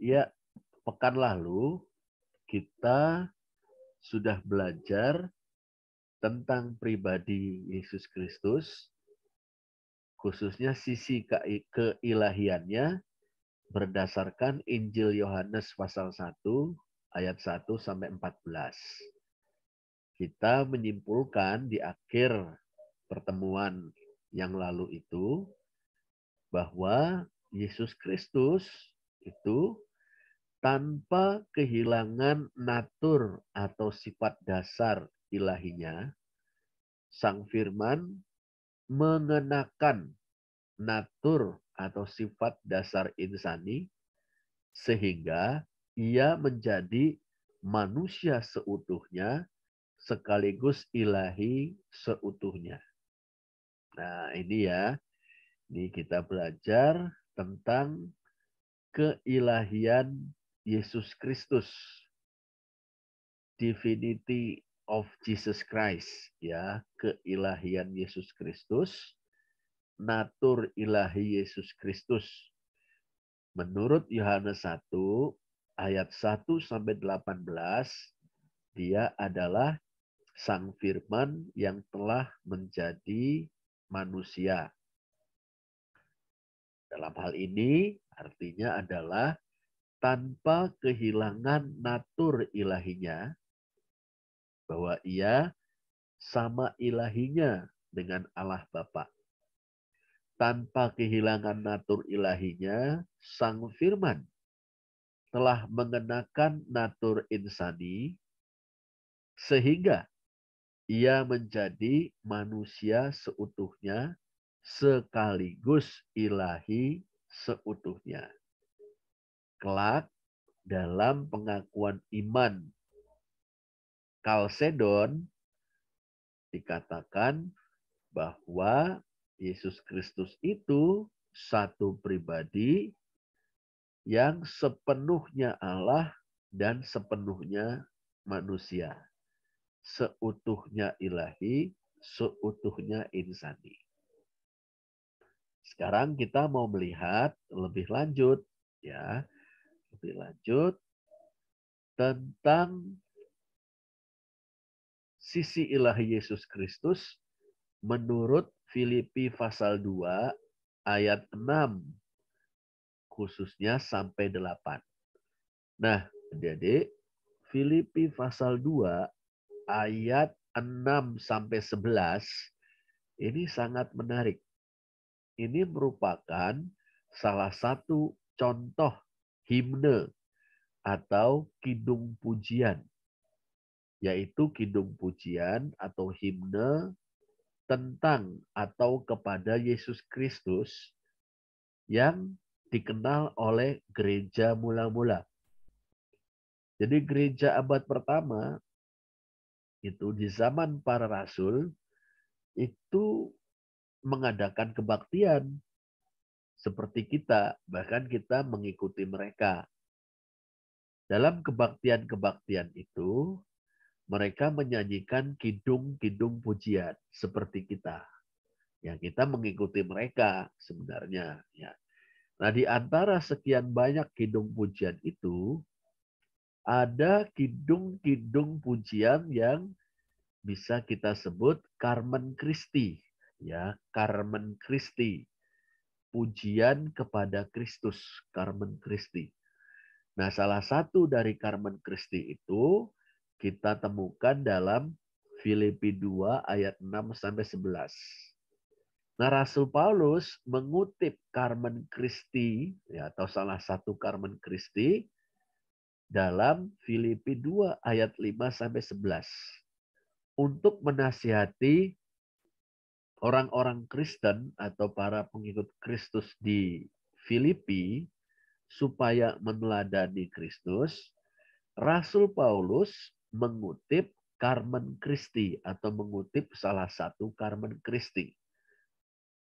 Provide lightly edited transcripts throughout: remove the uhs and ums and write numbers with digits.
Ya, pekan lalu kita sudah belajar tentang pribadi Yesus Kristus, khususnya sisi keilahiannya berdasarkan Injil Yohanes pasal 1 ayat 1 sampai 14. Kita menyimpulkan di akhir pertemuan yang lalu itu bahwa Yesus Kristus itu tanpa kehilangan natur atau sifat dasar ilahinya, Sang Firman mengenakan natur atau sifat dasar insani sehingga ia menjadi manusia seutuhnya sekaligus ilahi seutuhnya. Nah, ini ya. Ini kita belajar tentang keilahian Yesus Kristus. Divinity of Jesus Christ, ya, keilahian Yesus Kristus, natur ilahi Yesus Kristus. Menurut Yohanes 1 ayat 1 sampai 18, dia adalah Sang Firman yang telah menjadi manusia. Dalam hal ini artinya adalah tanpa kehilangan natur ilahinya, bahwa ia sama ilahinya dengan Allah Bapa. Tanpa kehilangan natur ilahinya, Sang Firman telah mengenakan natur insani sehingga ia menjadi manusia seutuhnya sekaligus ilahi seutuhnya. Kelak dalam pengakuan iman Kalsedon dikatakan bahwa Yesus Kristus itu satu pribadi yang sepenuhnya Allah dan sepenuhnya manusia. Seutuhnya ilahi, seutuhnya insani. Sekarang kita mau melihat lebih lanjut, ya, lebih lanjut tentang sisi ilahi Yesus Kristus menurut Filipi pasal 2 ayat 6 khususnya sampai 8. Nah, Adik-adik, Filipi pasal 2 ayat 6 sampai 11 ini sangat menarik. Ini merupakan salah satu contoh himne atau kidung pujian, yaitu kidung pujian atau himne tentang atau kepada Yesus Kristus yang dikenal oleh gereja mula-mula. Jadi gereja abad pertama itu di zaman para rasul itu mengadakan kebaktian seperti kita, bahkan kita mengikuti mereka. Dalam kebaktian-kebaktian itu mereka menyanyikan kidung-kidung pujian seperti kita. Ya, kita mengikuti mereka sebenarnya, ya. Nah, di antara sekian banyak kidung pujian itu, ada kidung-kidung pujian yang bisa kita sebut Carmen Christi. Ya, Carmen Christi. Pujian kepada Kristus, Carmen Christi. Nah, salah satu dari Carmen Christi itu kita temukan dalam Filipi 2 ayat 6 sampai 11. Nah, Rasul Paulus mengutip Carmen Christi, ya, atau salah satu Carmen Christi dalam Filipi 2 ayat 5 sampai 11 untuk menasihati orang-orang Kristen atau para pengikut Kristus di Filipi supaya meneladani Kristus. Rasul Paulus mengutip Carmen Christi atau mengutip salah satu Carmen Christi.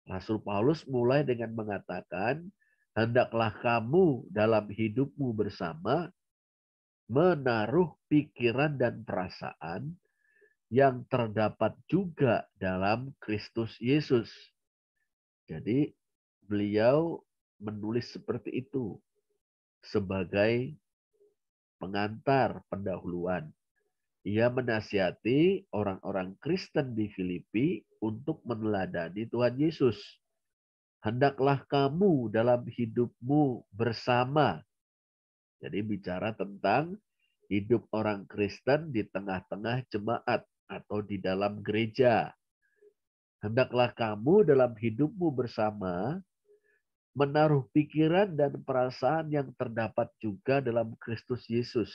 Rasul Paulus mulai dengan mengatakan, hendaklah kamu dalam hidupmu bersama menaruh pikiran dan perasaan yang terdapat juga dalam Kristus Yesus. Jadi beliau menulis seperti itu. sebagai pengantar pendahuluan. Ia menasihati orang-orang Kristen di Filipi untuk meneladani Tuhan Yesus. Hendaklah kamu dalam hidupmu bersama. Jadi bicara tentang hidup orang Kristen di tengah-tengah jemaat atau di dalam gereja. Hendaklah kamu dalam hidupmu bersama menaruh pikiran dan perasaan yang terdapat juga dalam Kristus Yesus.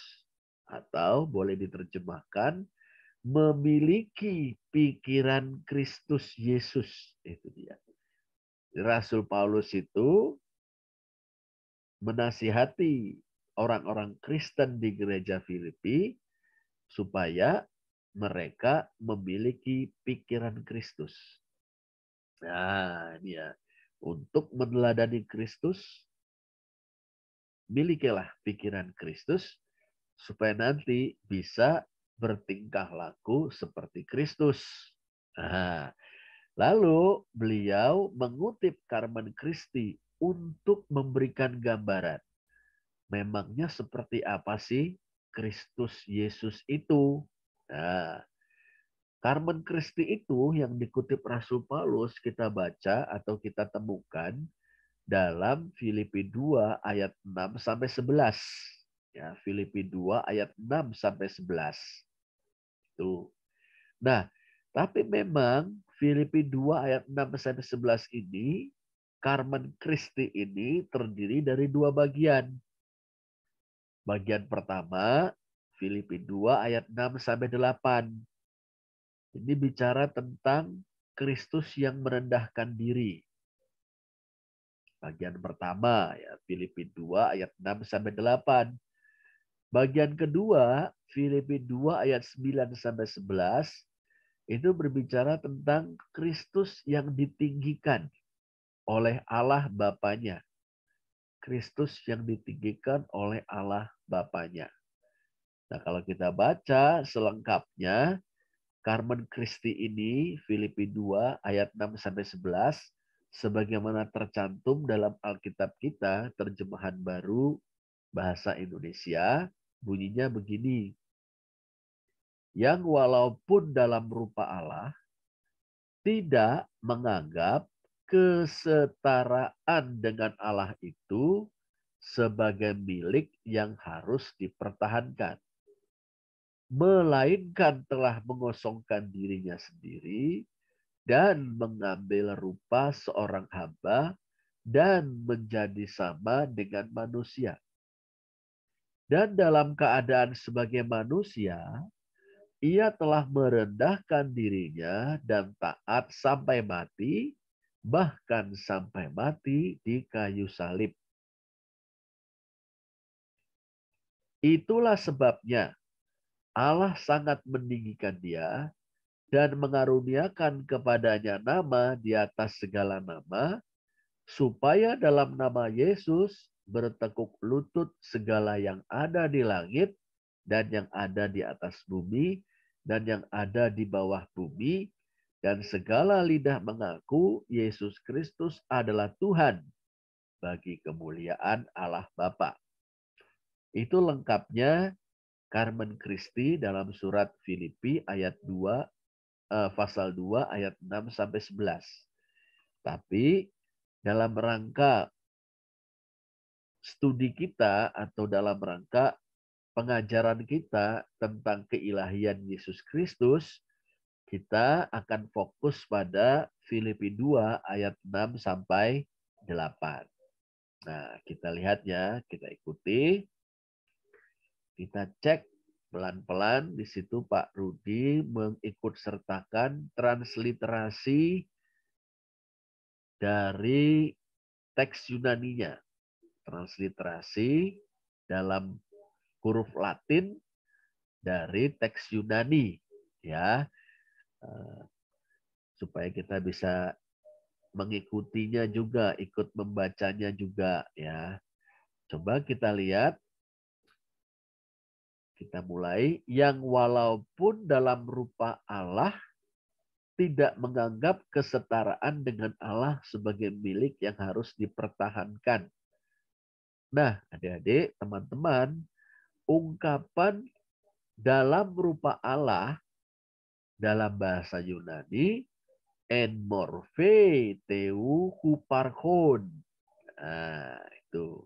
Atau boleh diterjemahkan, memiliki pikiran Kristus Yesus. Itu dia. Rasul Paulus itu menasihati orang-orang Kristen di gereja Filipi supaya mereka memiliki pikiran Kristus. Nah, dia untuk meneladani Kristus, milikilah pikiran Kristus supaya nanti bisa bertingkah laku seperti Kristus. Nah, lalu beliau mengutip Carmen Christi untuk memberikan gambaran. Memangnya seperti apa sih Kristus Yesus itu? Nah, Carmen Christi itu yang dikutip Rasul Paulus kita baca atau kita temukan dalam Filipi 2 ayat 6 sampai 11. Ya, Filipi 2 ayat 6 sampai 11. Tuh. Nah, tapi memang Filipi 2 ayat 6 sampai 11 ini, Carmen Christi ini terdiri dari dua bagian. Bagian pertama, Filipi 2 ayat 6 sampai 8. Ini bicara tentang Kristus yang merendahkan diri. Bagian pertama, ya, Filipi 2 ayat 6 sampai 8. Bagian kedua, Filipi 2 ayat 9 sampai 11, itu berbicara tentang Kristus yang ditinggikan oleh Allah Bapanya. Kristus yang ditinggikan oleh Allah Bapanya. Nah, kalau kita baca selengkapnya, Carmen Christi ini, Filipi 2 ayat 6 sampai 11, sebagaimana tercantum dalam Alkitab kita, terjemahan baru bahasa Indonesia, bunyinya begini. Yang walaupun dalam rupa Allah, tidak menganggap kesetaraan dengan Allah itu sebagai milik yang harus dipertahankan. Melainkan telah mengosongkan dirinya sendiri dan mengambil rupa seorang hamba dan menjadi sama dengan manusia. Dan dalam keadaan sebagai manusia, ia telah merendahkan dirinya dan taat sampai mati, bahkan sampai mati di kayu salib. Itulah sebabnya Allah sangat meninggikan dia dan mengaruniakan kepadanya nama di atas segala nama, supaya dalam nama Yesus bertekuk lutut segala yang ada di langit dan yang ada di atas bumi dan yang ada di bawah bumi, dan segala lidah mengaku Yesus Kristus adalah Tuhan bagi kemuliaan Allah Bapa. Itu lengkapnya Carmen Christi dalam surat Filipi ayat 2 pasal 2 ayat 6 sampai 11. Tapi dalam rangka studi kita atau dalam rangka pengajaran kita tentang keilahian Yesus Kristus, kita akan fokus pada Filipi 2 ayat 6 sampai 8. Nah, kita lihat ya, kita ikuti. Kita cek pelan-pelan. Di situ Pak Rudi mengikut sertakan transliterasi dari teks Yunaninya. Transliterasi dalam huruf Latin dari teks Yunani, ya, supaya kita bisa mengikutinya juga, ikut membacanya juga, ya. Coba kita lihat. Kita mulai. Yang walaupun dalam rupa Allah tidak menganggap kesetaraan dengan Allah sebagai milik yang harus dipertahankan. Nah, adik-adik, teman-teman, ungkapan dalam rupa Allah dalam bahasa Yunani en morphe theu huparchon. Nah, itu.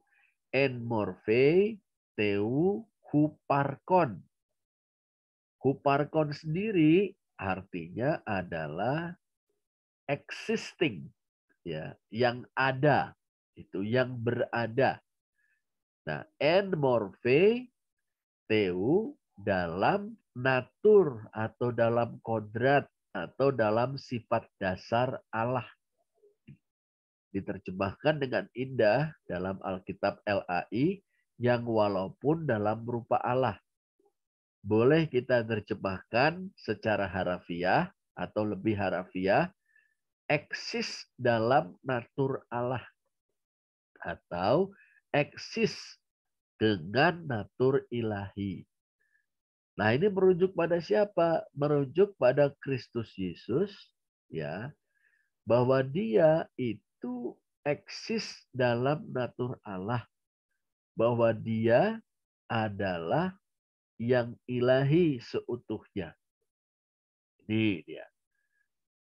En morphe theu huparchon. Huparchon sendiri artinya adalah existing, ya, yang ada, itu yang berada. Nah, en morphe theu dalam natur atau dalam kodrat atau dalam sifat dasar Allah. Diterjemahkan dengan indah dalam Alkitab LAI yang walaupun dalam rupa Allah. Boleh kita terjemahkan secara harafiah atau lebih harafiah, eksis dalam natur Allah atau eksis dengan natur ilahi. Nah, ini merujuk pada siapa? Merujuk pada Kristus Yesus, ya, bahwa dia itu eksis dalam natur Allah, bahwa dia adalah yang ilahi seutuhnya. Ini dia.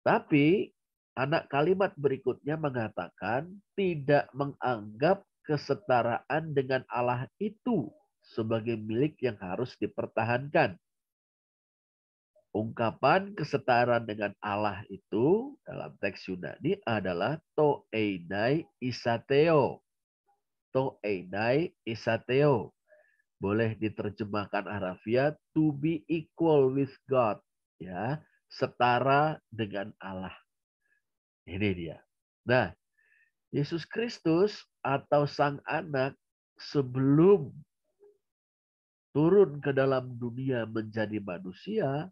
Tapi anak kalimat berikutnya mengatakan tidak menganggap kesetaraan dengan Allah itu sebagai milik yang harus dipertahankan. Ungkapan kesetaraan dengan Allah itu dalam teks Yunani adalah to einai isateo. To einai isateo. Boleh diterjemahkan harafiah to be equal with God. Ya, setara dengan Allah. Ini dia. Nah, Yesus Kristus atau Sang Anak sebelum turun ke dalam dunia menjadi manusia,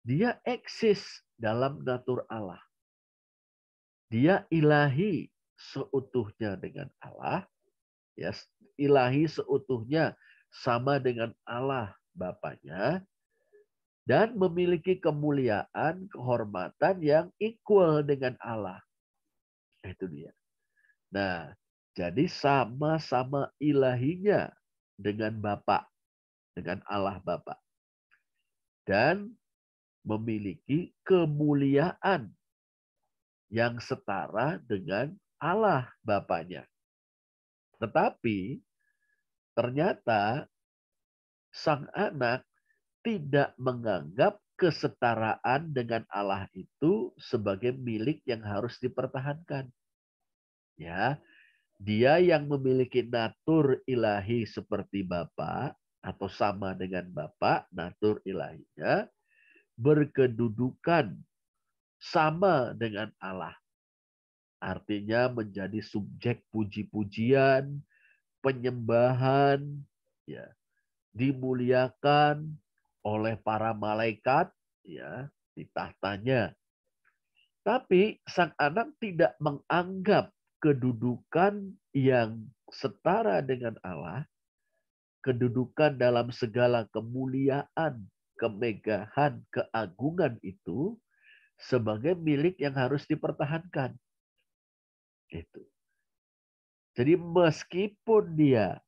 dia eksis dalam natur Allah. Dia ilahi seutuhnya dengan Allah, ya, ilahi seutuhnya sama dengan Allah Bapaknya, dan memiliki kemuliaan, kehormatan yang equal dengan Allah. Itu dia. Nah, jadi sama-sama ilahinya dengan Bapa, dengan Allah Bapa. Dan memiliki kemuliaan yang setara dengan Allah Bapaknya. Tetapi ternyata Sang Anak tidak menganggap kesetaraan dengan Allah itu sebagai milik yang harus dipertahankan. Ya, dia yang memiliki natur ilahi seperti Bapa atau sama dengan Bapa, natur ilahinya berkedudukan sama dengan Allah. Artinya menjadi subjek puji-pujian, penyembahan, ya, dimuliakan oleh para malaikat, ya, di tahtanya. Tapi Sang Anak tidak menganggap kedudukan yang setara dengan Allah, kedudukan dalam segala kemuliaan, kemegahan, keagungan itu sebagai milik yang harus dipertahankan. Itu. Jadi meskipun dia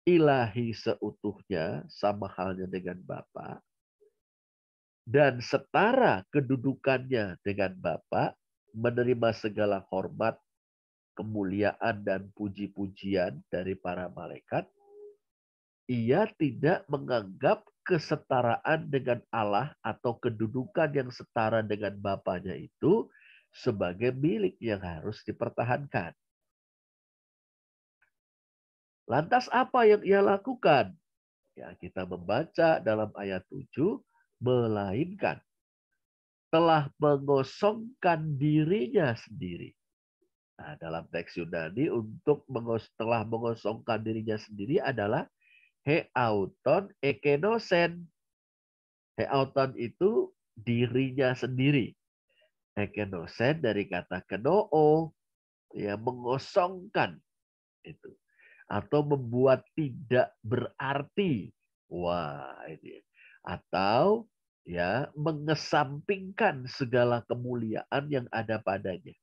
ilahi seutuhnya sama halnya dengan Bapa dan setara kedudukannya dengan Bapa, menerima segala hormat, kemuliaan dan puji-pujian dari para malaikat, ia tidak menganggap kesetaraan dengan Allah atau kedudukan yang setara dengan Bapaknya itu sebagai milik yang harus dipertahankan. Lantas apa yang ia lakukan? Ya, kita membaca dalam ayat 7, melainkan telah mengosongkan dirinya sendiri. Nah, dalam teks Yunani untuk telah mengosongkan dirinya sendiri adalah heauton ekenosen. Heauton itu dirinya sendiri. Ekenosen dari kata kenoo, ya, mengosongkan itu. Atau membuat tidak berarti. Wah, ini. Atau ya mengesampingkan segala kemuliaan yang ada padanya.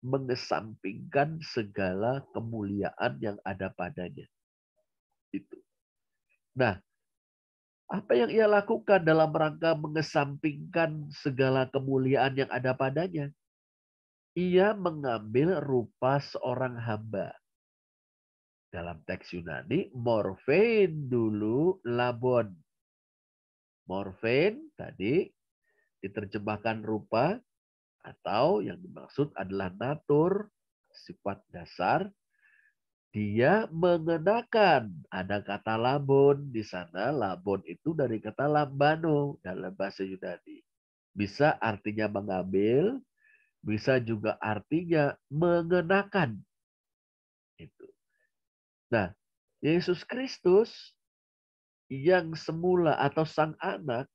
mengesampingkan segala kemuliaan yang ada padanya. Itu. Nah, apa yang ia lakukan dalam rangka mengesampingkan segala kemuliaan yang ada padanya? Ia mengambil rupa seorang hamba. Dalam teks Yunani, morphein dulu labon. Morphein tadi diterjemahkan rupa, atau yang dimaksud adalah natur, sifat dasar. Dia mengenakan, ada kata labon di sana. Labon itu dari kata lambano dalam bahasa Yunani. Bisa artinya mengambil, bisa juga artinya mengenakan. Itu. Nah, Yesus Kristus yang semula atau sang anak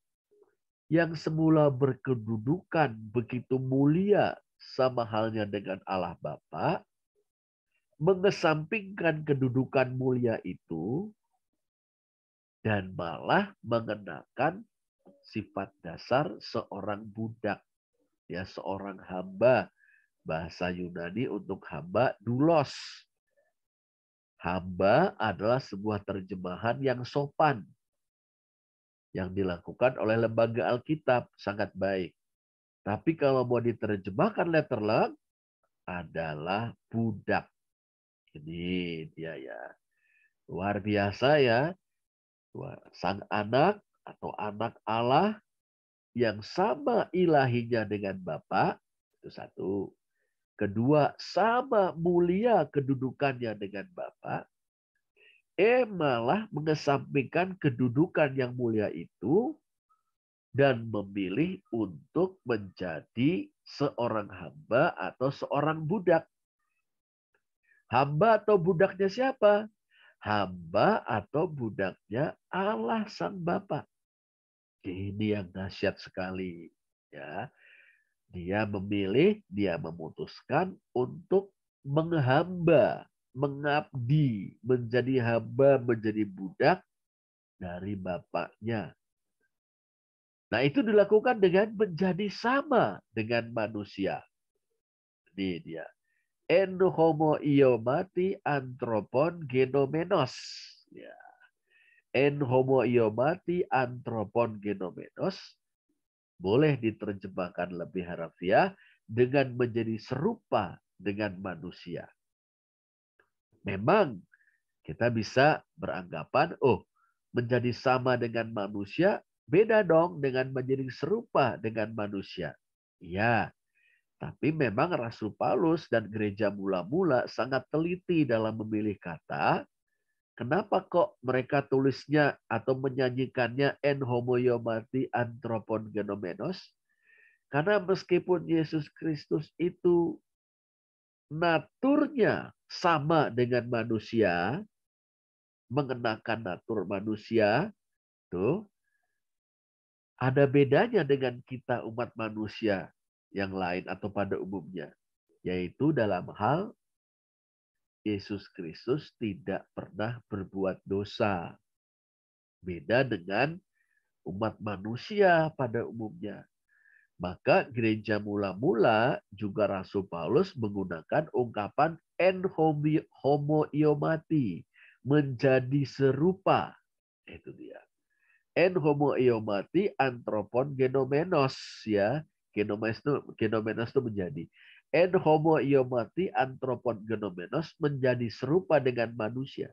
yang semula berkedudukan begitu mulia sama halnya dengan Allah Bapa, mengesampingkan kedudukan mulia itu dan malah mengenakan sifat dasar seorang budak, ya, seorang hamba. Bahasa Yunani untuk hamba doulos. Hamba adalah sebuah terjemahan yang sopan yang dilakukan oleh lembaga Alkitab, sangat baik. Tapi kalau mau diterjemahkan letterlek adalah budak. Ini dia ya. Luar biasa ya. Sang anak atau anak Allah yang sama ilahinya dengan Bapa, itu satu. Kedua, sama mulia kedudukannya dengan Bapa. Malah mengesampingkan kedudukan yang mulia itu dan memilih untuk menjadi seorang hamba atau seorang budak. Hamba atau budaknya siapa? Hamba atau budaknya Allah Sang Bapa. Ini yang dahsyat sekali. Ya, dia memilih, dia memutuskan untuk menghamba, mengabdi, menjadi hamba, menjadi budak dari Bapaknya. Nah, itu dilakukan dengan menjadi sama dengan manusia. Ini dia. En homo iomati anthropon genomenos. Ya. En homo iomati anthropon genomenos. Boleh diterjemahkan lebih harafiah dengan menjadi serupa dengan manusia. Memang kita bisa beranggapan, oh, menjadi sama dengan manusia beda dong dengan menjadi serupa dengan manusia. Iya, tapi memang Rasul Paulus dan gereja mula-mula sangat teliti dalam memilih kata. Kenapa kok mereka tulisnya atau menyanyikannya en homoiomati anthropon genomenos? Karena meskipun Yesus Kristus itu naturnya sama dengan manusia, mengenakan natur manusia, tuh ada bedanya dengan kita umat manusia yang lain atau pada umumnya, yaitu dalam hal Yesus Kristus tidak pernah berbuat dosa. Beda dengan umat manusia pada umumnya. Maka gereja mula-mula juga Rasul Paulus menggunakan ungkapan en homo iomati, menjadi serupa. Itu dia. En homo iomati anthropon genomenos, ya. Genomenos itu menjadi. En homo iomati anthropon genomenos, menjadi serupa dengan manusia.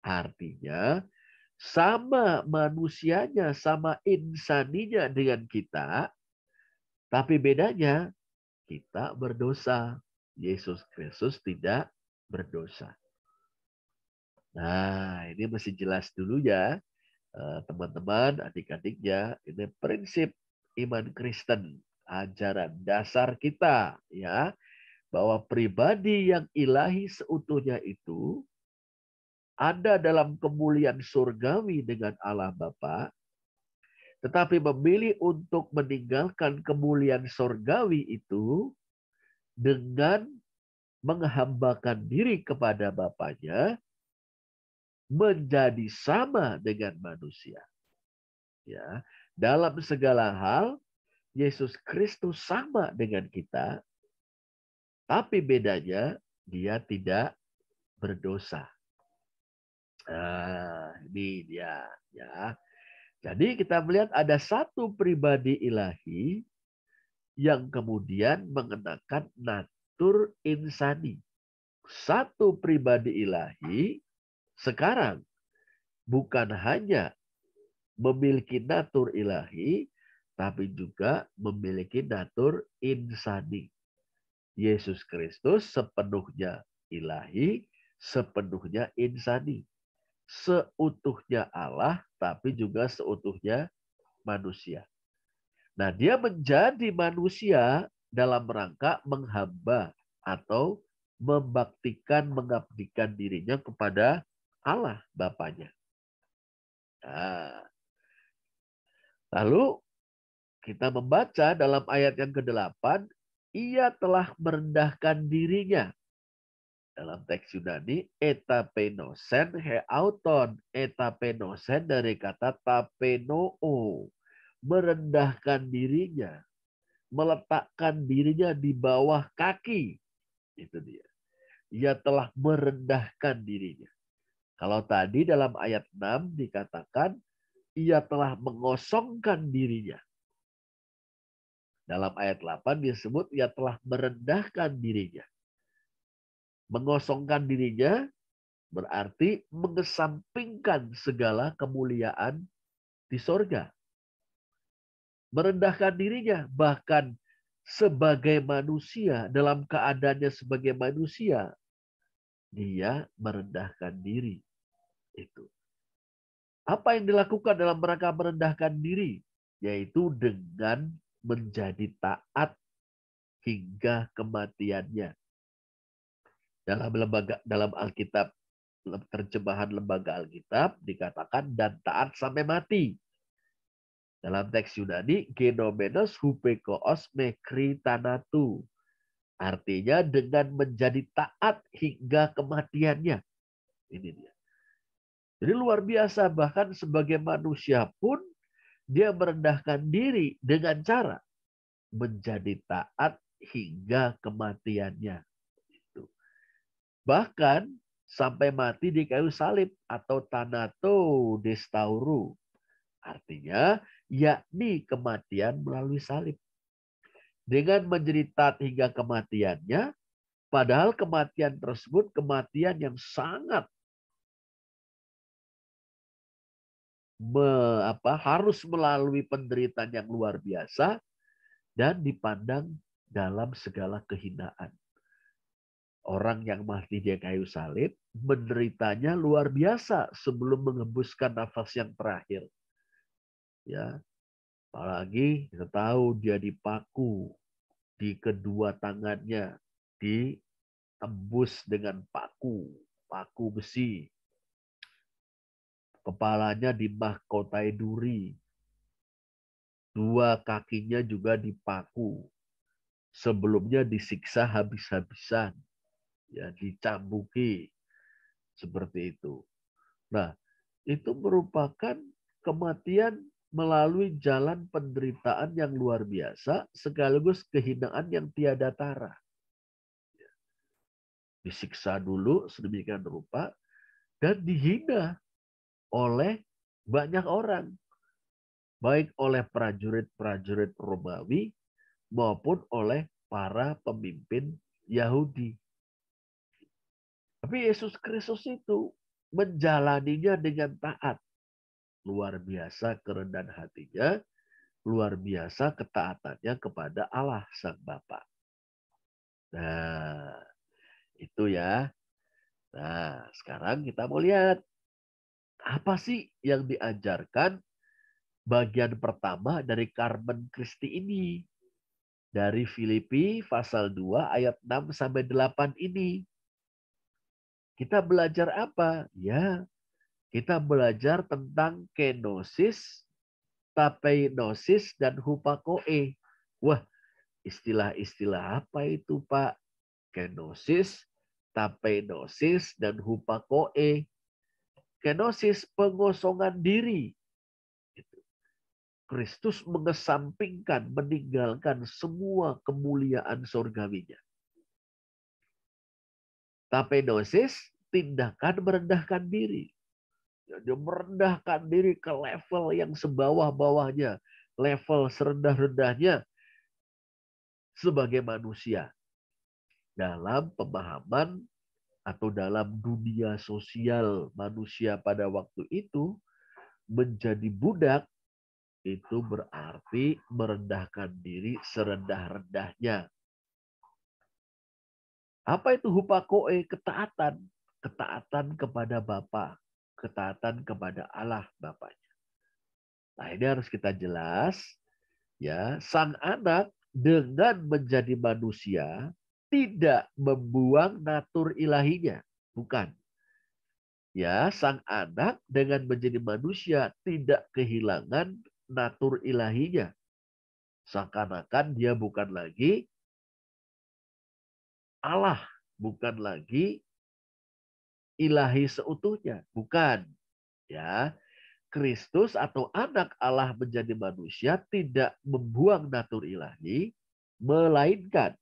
Artinya sama manusianya, sama insaninya dengan kita, tapi bedanya kita berdosa. Yesus Kristus tidak berdosa. Nah, ini mesti jelas dulu ya, teman-teman, adik-adiknya. Ini prinsip iman Kristen, ajaran dasar kita, ya, bahwa pribadi yang ilahi seutuhnya itu ada dalam kemuliaan surgawi dengan Allah Bapa, tetapi memilih untuk meninggalkan kemuliaan surgawi itu dengan menghambakan diri kepada Bapaknya, menjadi sama dengan manusia. Ya, dalam segala hal Yesus Kristus sama dengan kita, Tapi bedanya dia tidak berdosa. Nah, ini dia ya. Jadi kita melihat ada satu pribadi ilahi yang kemudian mengenakan natur insani. Satu pribadi ilahi sekarang bukan hanya memiliki natur ilahi, tapi juga memiliki natur insani. Yesus Kristus sepenuhnya ilahi, sepenuhnya insani. Seutuhnya Allah, tapi juga seutuhnya manusia. Nah, dia menjadi manusia dalam rangka menghamba atau mengabdikan dirinya kepada Allah Bapanya. Nah, lalu kita membaca dalam ayat yang ke-8, ia telah merendahkan dirinya. Dalam teks Yunani, etapenosen heauton. Etapenosen dari kata tapenoo. Merendahkan dirinya. Meletakkan dirinya di bawah kaki. Itu dia. Ia telah merendahkan dirinya. Kalau tadi dalam ayat 6 dikatakan, ia telah mengosongkan dirinya. Dalam ayat 8 disebut, ia telah merendahkan dirinya. Mengosongkan dirinya berarti mengesampingkan segala kemuliaan di sorga. Merendahkan dirinya, bahkan sebagai manusia, dalam keadaannya sebagai manusia, dia merendahkan diri. Itu. Apa yang dilakukan dalam rangka merendahkan diri? Yaitu dengan menjadi taat hingga kematiannya. Dalam Alkitab, terjemahan lembaga Alkitab dikatakan dan taat sampai mati. Dalam teks Yunani, genomenos hupekoos mekri tanatu. Artinya dengan menjadi taat hingga kematiannya. Ini dia. Jadi luar biasa, bahkan sebagai manusia pun dia merendahkan diri dengan cara menjadi taat hingga kematiannya. Bahkan sampai mati di kayu salib atau thanato destauru. Artinya, yakni kematian melalui salib. Dengan menjadi taat hingga kematiannya, padahal kematian tersebut kematian yang sangat harus melalui penderitaan yang luar biasa dan dipandang dalam segala kehinaan. Orang yang mati di kayu salib menderitanya luar biasa sebelum mengembuskan nafas yang terakhir. Ya, apalagi kita tahu dia dipaku di kedua tangannya, ditembus dengan paku besi. Kepalanya dimahkotai duri. Dua kakinya juga dipaku. Sebelumnya disiksa habis-habisan. Ya, dicambuki. Seperti itu. Nah, itu merupakan kematian melalui jalan penderitaan yang luar biasa, sekaligus kehinaan yang tiada tara. Disiksa dulu sedemikian rupa, dan dihina oleh banyak orang. Baik oleh prajurit-prajurit Romawi maupun oleh para pemimpin Yahudi. Tapi Yesus Kristus itu menjalaninya dengan taat. Luar biasa kerendahan hatinya, luar biasa ketaatannya kepada Allah Sang Bapa. Nah, itu ya. Nah, sekarang kita mau lihat apa sih yang diajarkan bagian pertama dari Carmen Christi ini. Dari Filipi pasal 2 ayat 6 sampai 8 ini. Kita belajar apa? Ya, kita belajar tentang kenosis, tapeinosis, dan hupakoe. Wah, istilah-istilah apa itu, Pak? Kenosis, tapeinosis, dan hupakoe. Kenosis, pengosongan diri. Kristus mengesampingkan, meninggalkan semua kemuliaan surgawinya. Tapenosis, tindakan merendahkan diri. Dia merendahkan diri ke level yang sebawah-bawahnya, level serendah-rendahnya sebagai manusia. Dalam pemahaman atau dalam dunia sosial manusia pada waktu itu, menjadi budak itu berarti merendahkan diri serendah-rendahnya. Apa itu hupakoe? Ketaatan. Ketaatan kepada Bapa. Ketaatan kepada Allah Bapaknya. Nah, ini harus kita jelas. Ya, sang anak dengan menjadi manusia tidak membuang natur ilahinya. Bukan. Ya, sang anak dengan menjadi manusia tidak kehilangan natur ilahinya. Seakan-akan dia bukan lagi Allah, bukan lagi ilahi seutuhnya, bukan. Ya, Kristus atau anak Allah menjadi manusia tidak membuang natur ilahi, melainkan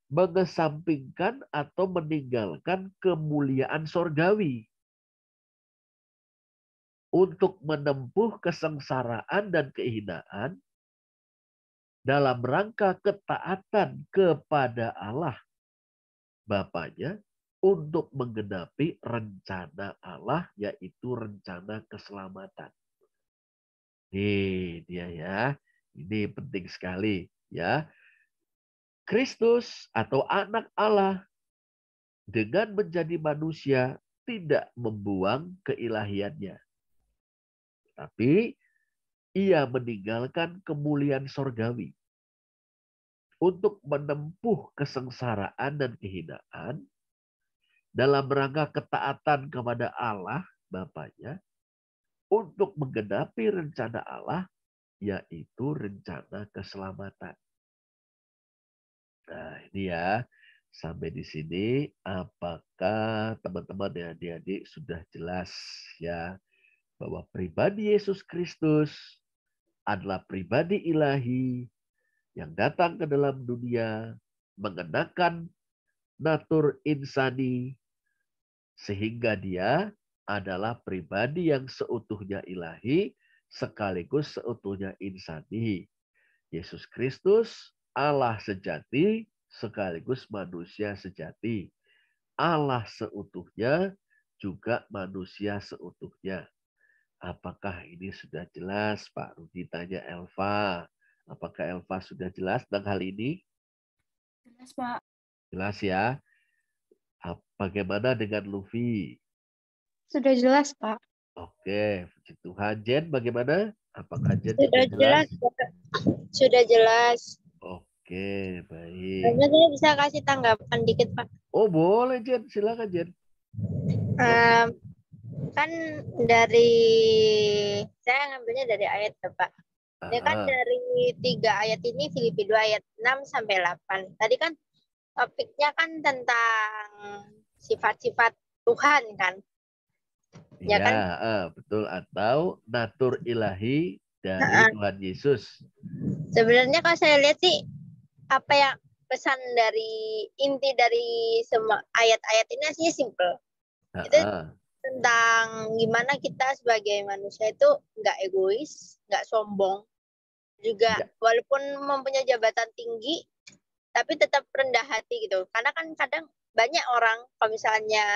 mengesampingkan atau meninggalkan kemuliaan sorgawi untuk menempuh kesengsaraan dan kehinaan dalam rangka ketaatan kepada Allah Bapaknya untuk menggenapi rencana Allah, yaitu rencana keselamatan. Nih dia ya, ini penting sekali ya. Kristus atau anak Allah dengan menjadi manusia tidak membuang keilahiannya. Tapi ia meninggalkan kemuliaan sorgawi untuk menempuh kesengsaraan dan kehinaan dalam rangka ketaatan kepada Allah Bapaknya untuk menggenapi rencana Allah, yaitu rencana keselamatan. Nah, ini ya. Sampai di sini, apakah teman-teman dan adik-adik sudah jelas ya bahwa pribadi Yesus Kristus adalah pribadi ilahi yang datang ke dalam dunia mengenakan natur insani sehingga dia adalah pribadi yang seutuhnya ilahi sekaligus seutuhnya insani. Yesus Kristus Allah sejati sekaligus manusia sejati. Allah seutuhnya juga manusia seutuhnya. Apakah ini sudah jelas, Pak Rudi? Tanya Elva. Apakah Elva sudah jelas tentang hal ini? Jelas, Pak. Jelas ya. Bagaimana dengan Luffy? Sudah jelas, Pak. Oke, puji Tuhan. Jen, bagaimana? Apakah Jen Sudah sudah jelas? jelas, Pak. Sudah jelas. Oke, baik. Hanya saya bisa kasih tanggapan dikit, Pak. Oh, boleh Jen. Silakan Jen. Em, kan dari saya ngambilnya dari ayat ya, Pak. Ini kan Aha. dari 3 ayat ini Filipi 2 ayat 6 sampai 8. Tadi kan topiknya kan tentang sifat-sifat Tuhan kan. Ya Iya, kan? betul. Atau natur ilahi dari Nah, Tuhan Yesus. sebenarnya kalau saya lihat sih apa yang pesan dari inti dari semua ayat-ayat ini aslinya simple. Itu Aha. tentang gimana kita sebagai manusia itu nggak egois, nggak sombong, juga Ya, walaupun mempunyai jabatan tinggi, tapi tetap rendah hati gitu. Karena kan kadang banyak orang kalau misalnya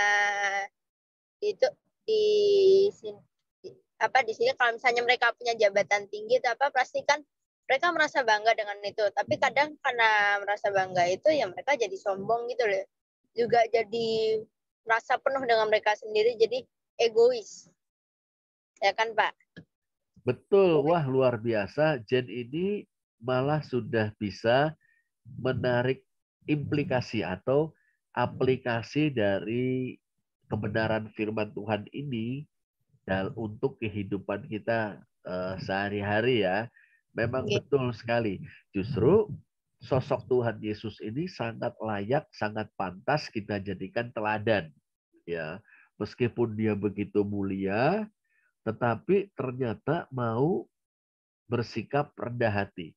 itu di sini apa di sini kalau misalnya mereka punya jabatan tinggi apa pasti kan mereka merasa bangga dengan itu. Tapi kadang karena merasa bangga itu ya mereka jadi sombong gitu loh. Juga jadi merasa penuh dengan mereka sendiri jadi egois. Ya kan, Pak? betul. Wah, luar biasa. Jen ini malah sudah bisa menarik implikasi atau aplikasi dari kebenaran firman Tuhan ini dan untuk kehidupan kita sehari-hari ya. Memang Oke. betul sekali. Justru sosok Tuhan Yesus ini sangat layak, sangat pantas kita jadikan teladan. Ya, meskipun dia begitu mulia, tetapi ternyata mau bersikap rendah hati.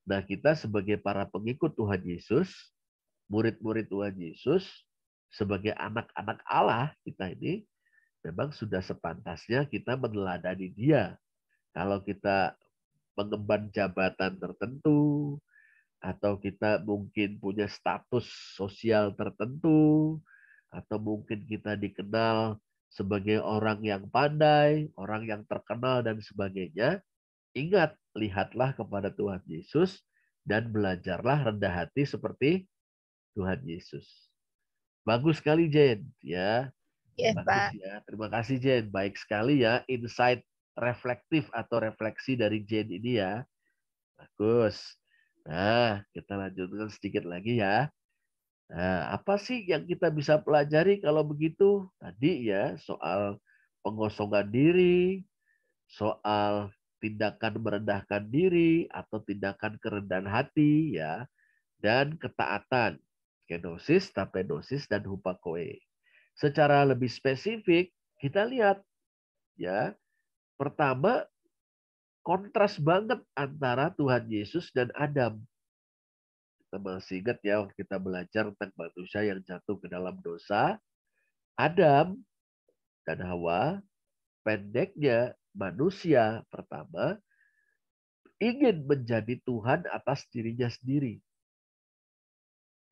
Nah, kita sebagai para pengikut Tuhan Yesus, murid-murid Tuhan Yesus, sebagai anak-anak Allah kita ini memang sudah sepantasnya kita meneladani dia. Kalau kita mengemban jabatan tertentu, atau kita mungkin punya status sosial tertentu, atau mungkin kita dikenal sebagai orang yang pandai, orang yang terkenal dan sebagainya, ingat, lihatlah kepada Tuhan Yesus dan belajarlah rendah hati seperti Tuhan Yesus. Bagus sekali Jen, ya. Ya, Bagus Pak. ya. Terima kasih Jen. Baik sekali ya insight reflektif atau refleksi dari Jen ini ya. Bagus. Nah, kita lanjutkan sedikit lagi ya. Nah, apa sih yang kita bisa pelajari kalau begitu? Tadi ya soal pengosongan diri, soal tindakan merendahkan diri atau tindakan kerendahan hati ya, dan ketaatan. Kenosis, tapenosis, dan hupakoe. Secara lebih spesifik, kita lihat ya. Pertama, kontras banget antara Tuhan Yesus dan Adam. Kita masih ingat ya waktu kita belajar tentang manusia yang jatuh ke dalam dosa. Adam dan Hawa, pendeknya manusia pertama ingin menjadi Tuhan atas dirinya sendiri.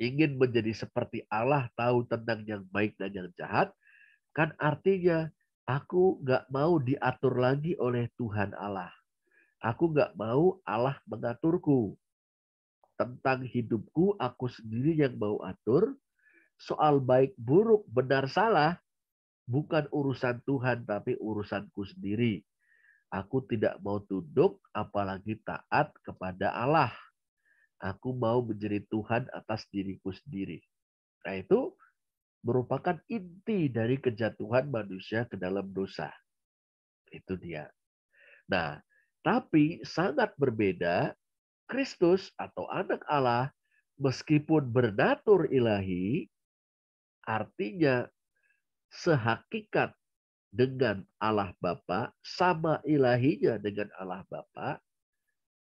Ingin menjadi seperti Allah, tahu tentang yang baik dan yang jahat, kan artinya aku nggak mau diatur lagi oleh Tuhan Allah. Aku nggak mau Allah mengaturku. Tentang hidupku, aku sendiri yang mau atur. Soal baik, buruk, benar, salah, bukan urusan Tuhan, tapi urusanku sendiri. Aku tidak mau tunduk, apalagi taat kepada Allah. Aku mau menjadi Tuhan atas diriku sendiri. Nah itu merupakan inti dari kejatuhan manusia ke dalam dosa. Itu dia. Nah, tapi sangat berbeda Kristus atau anak Allah meskipun bernatur ilahi, artinya sehakikat dengan Allah Bapa, sama ilahinya dengan Allah Bapa,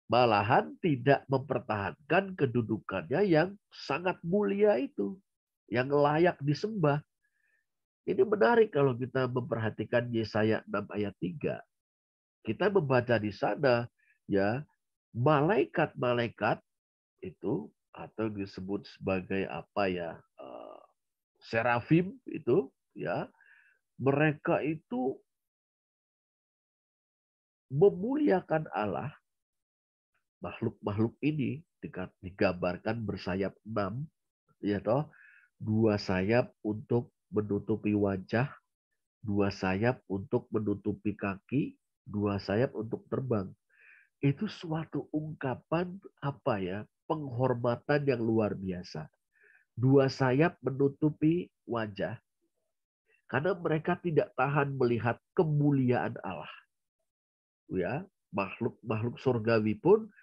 malahan tidak mempertahankan kedudukannya yang sangat mulia itu, yang layak disembah. Ini menarik kalau kita memperhatikan Yesaya 6 ayat 3. Kita membaca di sana ya, malaikat-malaikat itu atau disebut sebagai apa ya, serafim itu ya, mereka itu memuliakan Allah. Makhluk-makhluk ini digambarkan bersayap 6, ya toh, 2 sayap untuk menutupi wajah, 2 sayap untuk menutupi kaki, 2 sayap untuk terbang. Itu suatu ungkapan apa ya, penghormatan yang luar biasa. 2 sayap menutupi wajah karena mereka tidak tahan melihat kemuliaan Allah. Ya, makhluk-makhluk surgawi pun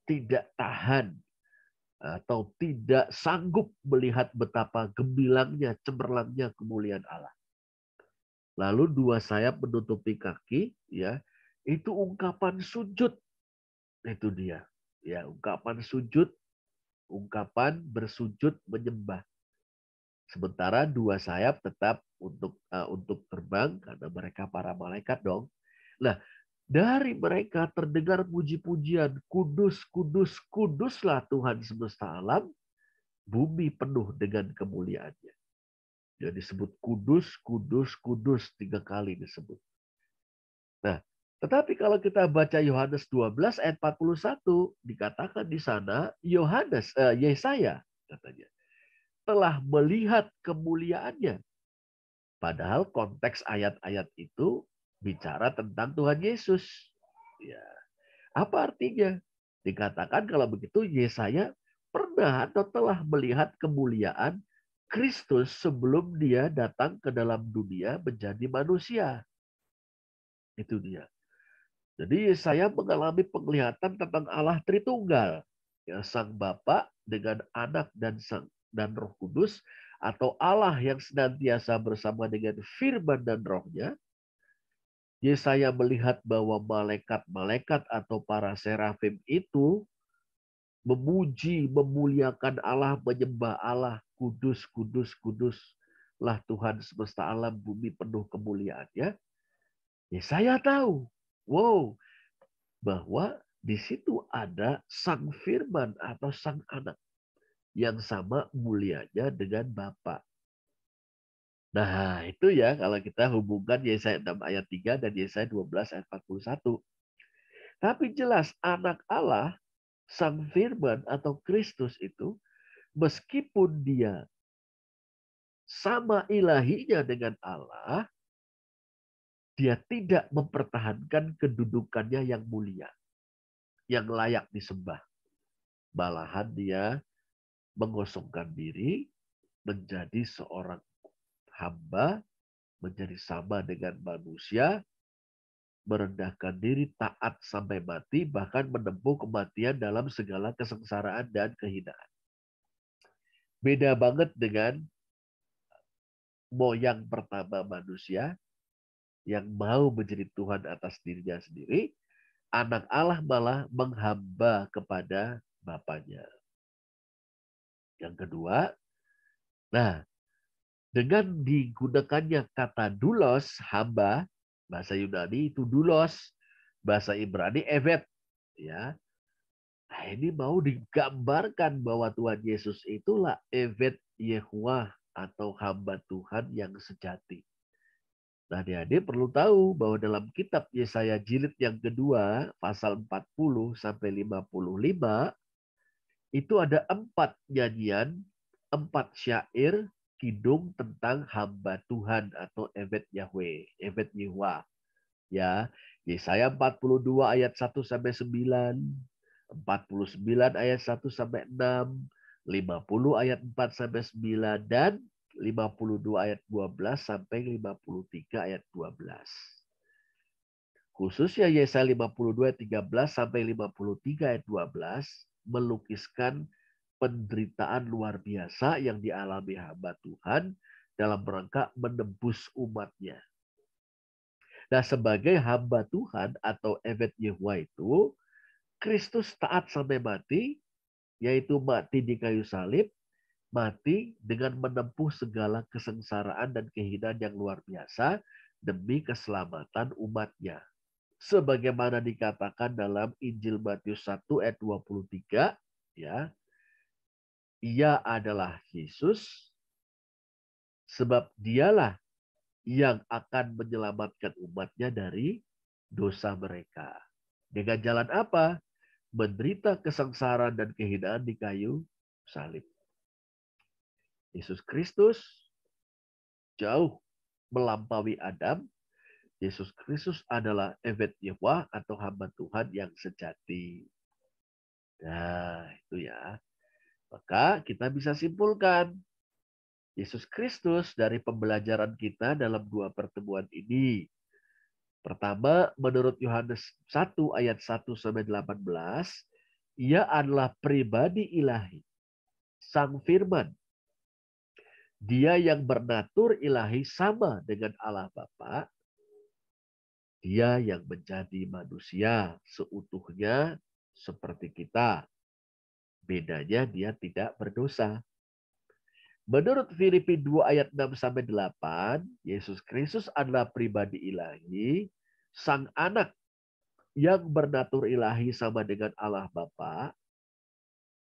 tidak tahan atau tidak sanggup melihat betapa gembilangnya, cemerlangnya kemuliaan Allah. Lalu 2 sayap menutupi kaki, ya, itu ungkapan sujud. Itu dia. Ya, ungkapan sujud, ungkapan bersujud menyembah. Sementara 2 sayap tetap untuk terbang karena mereka para malaikat dong. Nah, dari mereka terdengar puji-pujian, kudus, kudus, kuduslah Tuhan semesta alam, bumi penuh dengan kemuliaannya. Dia disebut kudus, kudus, kudus 3 kali disebut. Nah, tetapi kalau kita baca Yohanes 12 ayat 41, dikatakan di sana Yesaya katanya telah melihat kemuliaannya. Padahal konteks ayat-ayat itu bicara tentang Tuhan Yesus. Ya. Apa artinya? Dikatakan kalau begitu Yesaya pernah atau telah melihat kemuliaan Kristus sebelum dia datang ke dalam dunia menjadi manusia. Itu dia. Jadi Yesaya mengalami penglihatan tentang Allah Tritunggal. Ya, Sang Bapa dengan Anak dan Roh Kudus, atau Allah yang senantiasa bersama dengan firman dan rohnya. Yesaya melihat bahwa malaikat-malaikat atau para serafim itu memuji, memuliakan Allah, menyembah Allah, kudus, kudus, kudus. lah Tuhan semesta alam bumi penuh kemuliaannya. Yesaya tahu, wow, bahwa di situ ada sang firman atau sang anak yang sama mulianya dengan Bapa. Nah, itu ya kalau kita hubungkan Yesaya 6 ayat 3 dan Yesaya 12 ayat 41. Tapi jelas anak Allah, sang firman atau Kristus itu, meskipun dia sama ilahinya dengan Allah, dia tidak mempertahankan kedudukannya yang mulia, yang layak disembah. Malahan dia mengosongkan diri menjadi seorang hamba, menjadi sama dengan manusia, merendahkan diri, taat sampai mati, bahkan menempuh kematian dalam segala kesengsaraan dan kehinaan. Beda banget dengan moyang pertama manusia yang mau menjadi Tuhan atas dirinya sendiri. Anak Allah malah menghamba kepada Bapaknya. Yang kedua, nah, dengan digunakannya kata doulos, hamba, bahasa Yunani itu doulos, bahasa Ibrani evet, ya. Nah, ini mau digambarkan bahwa Tuhan Yesus itulah evet Yehuwah atau hamba Tuhan yang sejati. Nah, adik-adik perlu tahu bahwa dalam kitab Yesaya jilid yang kedua, pasal 40 sampai 55, itu ada 4 nyanyian, 4 syair kidung tentang hamba Tuhan atau Evet Yahweh, Evet Yehuwah. Ya, Yesaya 42 ayat 1 sampai 9, 49 ayat 1 sampai 6, 50 ayat 4 sampai 9 dan 52 ayat 12 sampai 53 ayat 12. Khususnya Yesaya 52 ayat 13 sampai 53 ayat 12 melukiskan penderitaan luar biasa yang dialami hamba Tuhan dalam rangka menebus umatnya. Nah, sebagai hamba Tuhan atau Evet Yehuwah itu, Kristus taat sampai mati, yaitu mati di kayu salib, mati dengan menempuh segala kesengsaraan dan kehinaan yang luar biasa demi keselamatan umatnya. Sebagaimana dikatakan dalam Injil Matius 1 ayat 23, ya, ia adalah Yesus, sebab dialah yang akan menyelamatkan umatnya dari dosa mereka. Dengan jalan apa? Menderita kesengsaraan dan kehinaan di kayu salib. Yesus Kristus jauh melampaui Adam. Yesus Kristus adalah Evet Yehuwah atau hamba Tuhan yang sejati. Nah, itu ya. Maka kita bisa simpulkan Yesus Kristus dari pembelajaran kita dalam 2 pertemuan ini. Pertama, menurut Yohanes 1 ayat 1 sampai 18, ia adalah pribadi ilahi, sang firman. Dia yang bernatur ilahi sama dengan Allah Bapa. Dia yang menjadi manusia seutuhnya seperti kita. Bedanya dia tidak berdosa. Menurut Filipi 2 ayat 6 sampai 8, Yesus Kristus adalah pribadi ilahi, sang anak yang bernatur ilahi sama dengan Allah Bapa,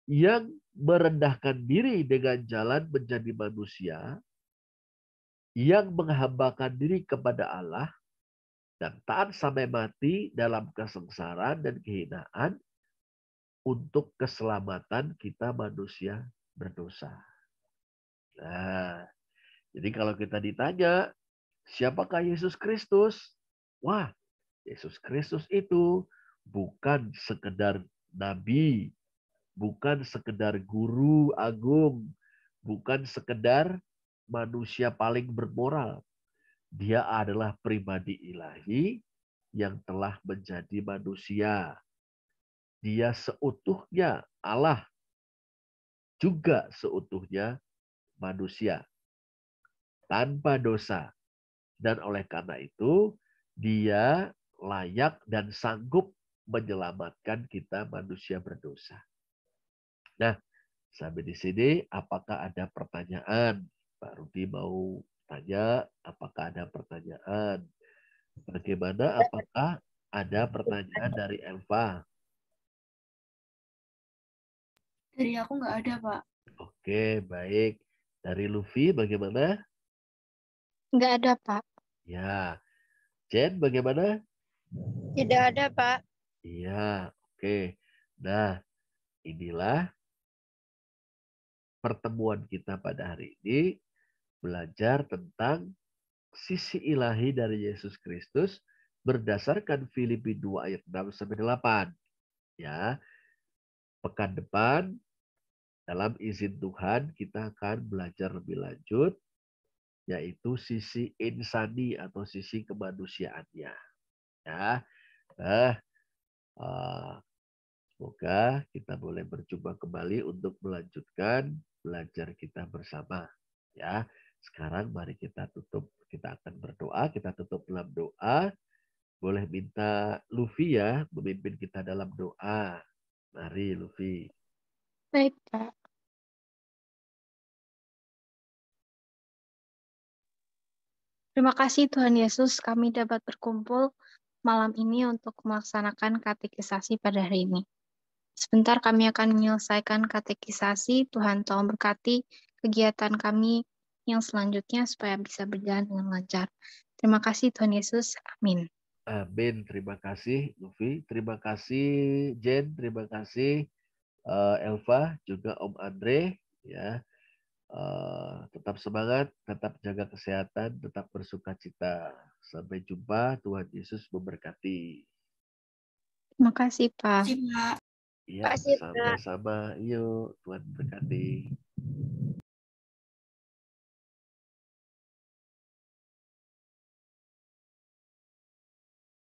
yang merendahkan diri dengan jalan menjadi manusia, yang menghambakan diri kepada Allah, dan taat sampai mati dalam kesengsaraan dan kehinaan untuk keselamatan kita manusia berdosa. Nah, jadi kalau kita ditanya, siapakah Yesus Kristus? Wah, Yesus Kristus itu bukan sekedar nabi, bukan sekedar guru agung, bukan sekedar manusia paling bermoral. Dia adalah pribadi ilahi yang telah menjadi manusia. Dia seutuhnya Allah, juga seutuhnya manusia, tanpa dosa. Dan oleh karena itu, dia layak dan sanggup menyelamatkan kita manusia berdosa. Nah, sampai di sini apakah ada pertanyaan Pak Rudi mau tanya, apakah ada pertanyaan? Bagaimana, apakah ada pertanyaan dari Elva? Dari aku nggak ada, Pak. Oke, baik. Dari Luffy bagaimana? Nggak ada, Pak. Ya. Jen bagaimana? Tidak ada, Pak. Iya, oke. Nah, inilah pertemuan kita pada hari ini, belajar tentang sisi ilahi dari Yesus Kristus berdasarkan Filipi 2 ayat 6 sampai 8. Ya, pekan depan dalam izin Tuhan kita akan belajar lebih lanjut, yaitu sisi insani atau sisi kemanusiaannya. Ya, nah, semoga kita boleh berjumpa kembali untuk melanjutkan belajar kita bersama. Ya, sekarang mari kita tutup. Kita akan berdoa. Kita tutup dalam doa. Boleh minta Luffy ya memimpin kita dalam doa. Mari Luffy. Baik, Pak. Terima kasih Tuhan Yesus, kami dapat berkumpul malam ini untuk melaksanakan katekisasi pada hari ini. Sebentar kami akan menyelesaikan katekisasi. Tuhan tolong berkati kegiatan kami yang selanjutnya supaya bisa berjalan dengan lancar. Terima kasih Tuhan Yesus. Amin. Amin. Terima kasih Luffy. Terima kasih Jen. Terima kasih Elva juga Om Andre. Ya. Tetap semangat, tetap jaga kesehatan, tetap bersuka cita. Sampai jumpa. Tuhan Yesus memberkati. Terima kasih Pak. Ya, sama-sama. Yuk, Tuhan berkati.